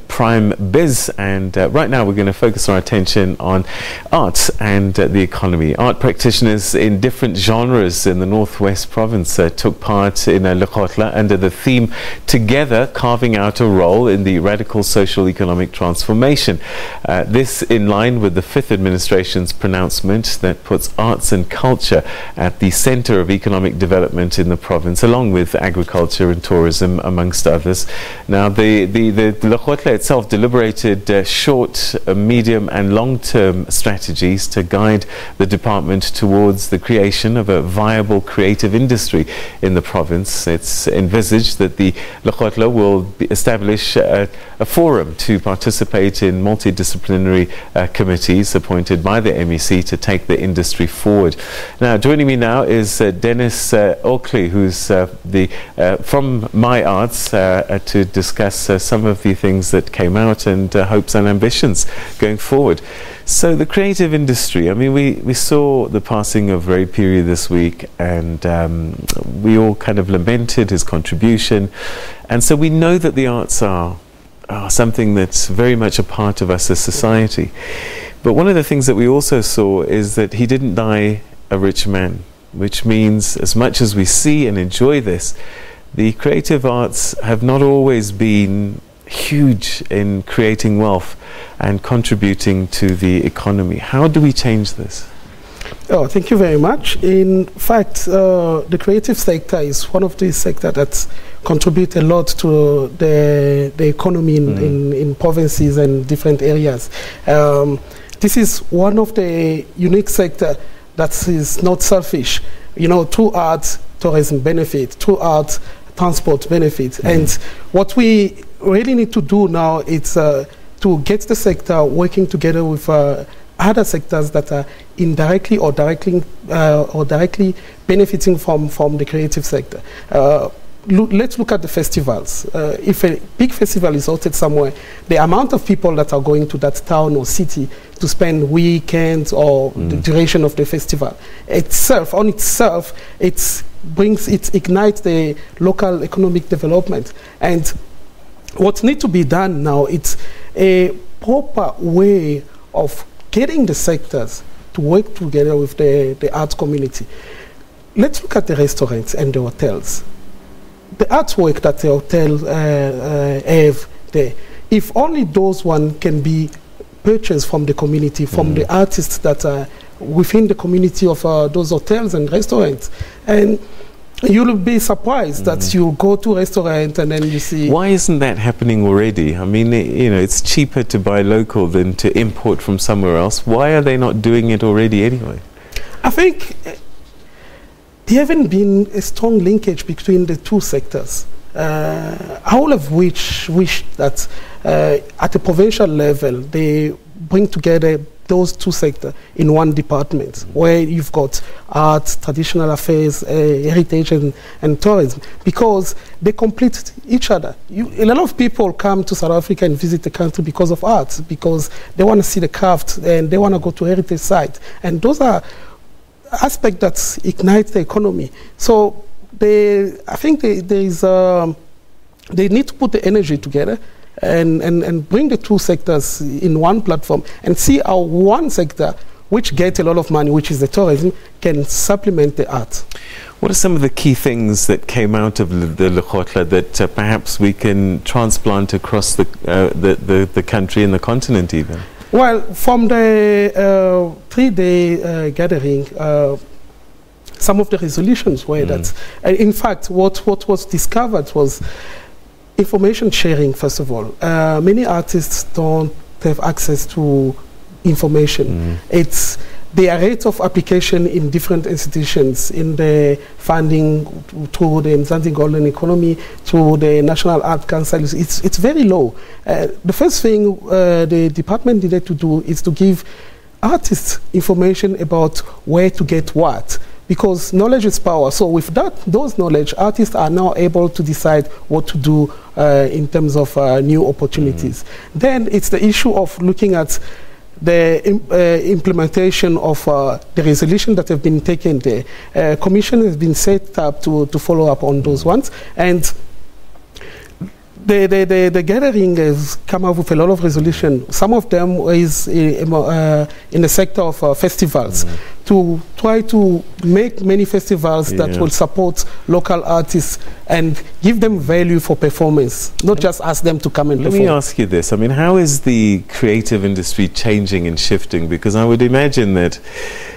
Prime Biz, and right now we're going to focus our attention on art and the economy. Art practitioners in different genres in the Northwest Province took part in Lekgotla under the theme Together Carving Out a Role in the Radical Social-Economic Transformation. This in line with the 5th Administration's pronouncement that puts arts and culture at the centre of economic development in the province, along with agriculture and tourism, amongst others. Now the Lekgotla itself deliberated short, medium and long-term strategies to guide the department towards the creation of a viable creative industry in the province. It's envisaged that the Lekgotla will establish a forum to participate in multi-disciplinary committees appointed by the MEC to take the industry forward. Now, joining me now is Denis Ackulay, who's from My Arts, to discuss some of the things that came out and hopes and ambitions going forward. So the creative industry, I mean, we saw the passing of Ray Piri this week, and we all kind of lamented his contribution, and so we know that the arts are something that's very much a part of us as society. But one of the things that we also saw is that he didn't die a rich man, which means as much as we see and enjoy this, the creative arts have not always been huge in creating wealth and contributing to the economy. How do we change this? Oh, thank you very much. In fact, the creative sector is one of the sectors that contribute a lot to the economy in provinces and different areas. This is one of the unique sectors that is not selfish. You know, through art, tourism benefit, through art, transport benefits. And what we really need to do now is to get the sector working together with other sectors that are indirectly or directly benefiting from the creative sector. Let's look at the festivals. If a big festival is hosted somewhere, the amount of people that are going to that town or city to spend weekends or the duration of the festival itself, it ignites the local economic development. And what needs to be done now, it's a proper way of getting the sectors to work together with the arts community. Let's look at the restaurants and the hotels. The artwork that the hotel have there, if only those one can be purchased from the community, from the artists that are within the community of those hotels and restaurants, and you'll be surprised that you go to a restaurant and then you see. Why isn't that happening already? I mean, you know, it's cheaper to buy local than to import from somewhere else. Why are they not doing it already anyway? I think there haven't been a strong linkage between the two sectors. All of which wish that at the provincial level they bring together those two sectors in one department, where you've got arts, traditional affairs, heritage and tourism, because they complete each other. A lot of people come to South Africa and visit the country because of art, because they want to see the craft and they want to go to heritage sites, and those are aspects that ignite the economy. So I think they need to put the energy together and bring the two sectors in one platform and see how one sector, which gets a lot of money, which is the tourism, can supplement the art. What are some of the key things that came out of the Lekgotla that perhaps we can transplant across the country and the continent even? Well, from the 3-day gathering, some of the resolutions were that, in fact, what was discovered was information sharing, first of all. Many artists don't have access to information. It's their rate of application in different institutions, in the funding through the envisaged golden economy, through the National Art Council, it's very low. The first thing the department needed to do is to give artists information about where to get what, because knowledge is power. So with those knowledge, artists are now able to decide what to do in terms of new opportunities. Then it's the issue of looking at the implementation of the resolution that have been taken there. Commission has been set up to follow up on those ones, and The gathering has come up with a lot of resolution. Some of them is in the sector of festivals, to try to make many festivals that will support local artists and give them value for performance, not just ask them to come and perform. Let me ask you this. I mean, how is the creative industry changing and shifting? Because I would imagine that,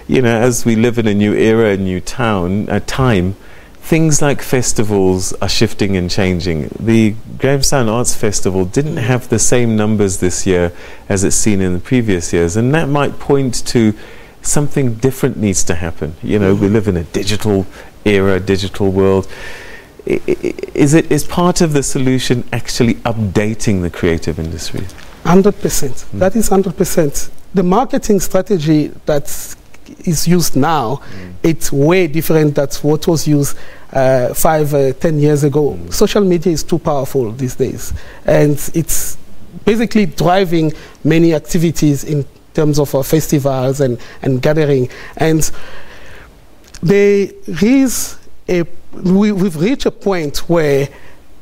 you know, as we live in a new era, a new time, things like festivals are shifting and changing. The Grahamstown Arts Festival didn't have the same numbers this year as it's seen in the previous years, and that might point to something different needs to happen. You know, we live in a digital era, digital world. Is part of the solution actually updating the creative industry? 100%. That is 100%. The marketing strategy that is used now, it's way different than what was used 5-10 years ago. Social media is too powerful these days, and it's basically driving many activities in terms of festivals and gathering. And we've reached a point where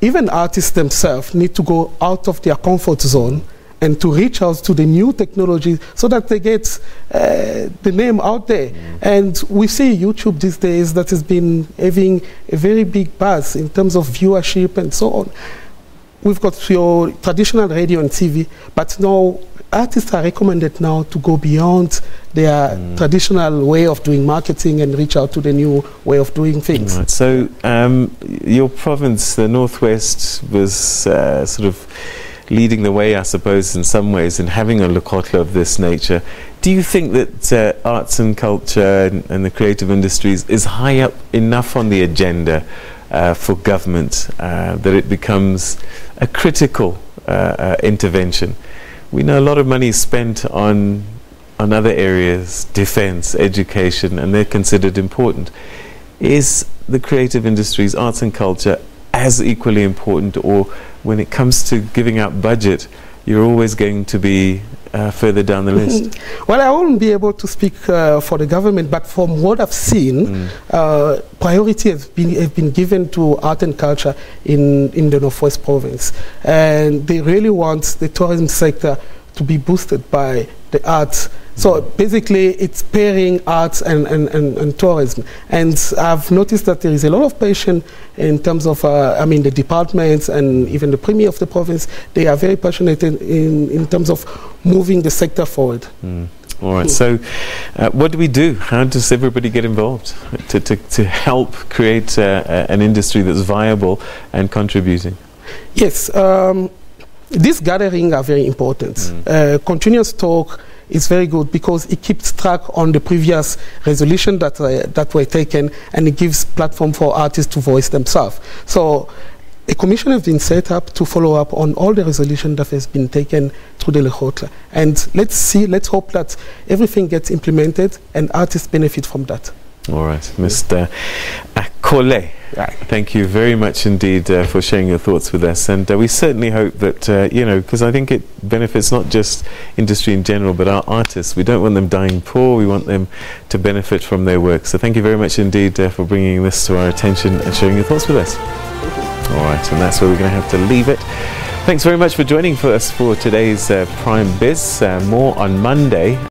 even artists themselves need to go out of their comfort zone and to reach out to the new technology so that they get the name out there. And we see YouTube these days that has been having a very big buzz in terms of viewership and so on. We've got your traditional radio and TV, but now artists are recommended now to go beyond their traditional way of doing marketing and reach out to the new way of doing things. Right. So your province, the Northwest, was sort of leading the way, I suppose, in some ways, in having a Lekgotla of this nature. Do you think that arts and culture and the creative industries is high up enough on the agenda for government that it becomes a critical intervention? We know a lot of money is spent on other areas, defense, education, and they're considered important. Is the creative industries, arts and culture, as equally important, or when it comes to giving out budget, you're always going to be further down the list? Well, I won't be able to speak for the government, but from what I've seen, priority has been given to art and culture in the Northwest Province. And they really want the tourism sector to be boosted by the arts. So basically, it's pairing arts and tourism. And I've noticed that there is a lot of passion in terms of, I mean, the departments and even the Premier of the province. They are very passionate in terms of moving the sector forward. All right. So what do we do? How does everybody get involved to help create an industry that's viable and contributing? Yes. These gatherings are very important. Continuous talk is very good because it keeps track on the previous resolution that were taken, and it gives platform for artists to voice themselves. So a commission has been set up to follow up on all the resolution that has been taken through the Lekgotla. And let's hope that everything gets implemented and artists benefit from that. All right, Mr. Ackulay, thank you very much indeed for sharing your thoughts with us, and we certainly hope that, you know, because I think it benefits not just industry in general, but our artists. We don't want them dying poor, we want them to benefit from their work. So thank you very much indeed for bringing this to our attention and sharing your thoughts with us. All right, and that's where we're going to have to leave it. Thanks very much for joining us for today's Prime Biz. More on Monday.